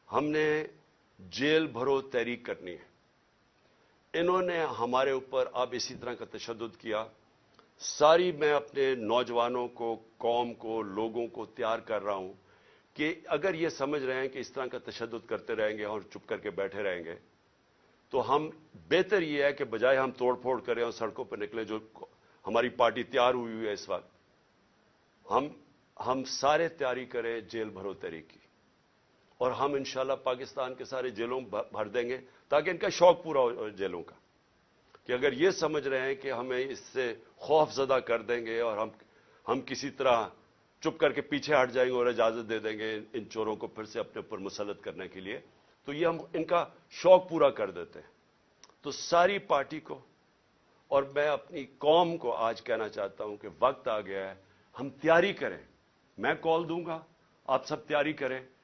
हमने जेल भरो तहरीक करनी है। इन्होंने हमारे ऊपर अब इसी तरह का तशद्दुद किया। मैं अपने नौजवानों को, कौम को, लोगों को तैयार कर रहा हूं कि अगर ये समझ रहे हैं कि इस तरह का तशद्दुद करते रहेंगे और चुप करके बैठे रहेंगे, तो हम बेहतर यह है कि बजाय हम तोड़फोड़ करें और सड़कों पर निकले, जो हमारी पार्टी तैयार हुई है इस वक्त, हम सारे तैयारी करें जेल भरो तहरीक की, और हम इंशाल्लाह पाकिस्तान के सारे जेलों भर देंगे ताकि इनका शौक पूरा हो जेलों का, कि अगर ये समझ रहे हैं कि हमें इससे खौफजदा कर देंगे और हम किसी तरह चुप करके पीछे हट जाएंगे और इजाजत दे देंगे इन चोरों को फिर से अपने ऊपर मुसल्लत करने के लिए, तो ये हम इनका शौक पूरा कर देते हैं। तो सारी पार्टी को और मैं अपनी कौम को आज कहना चाहता हूं कि वक्त आ गया है, हम तैयारी करें। मैं कॉल दूंगा, आप सब तैयारी करें।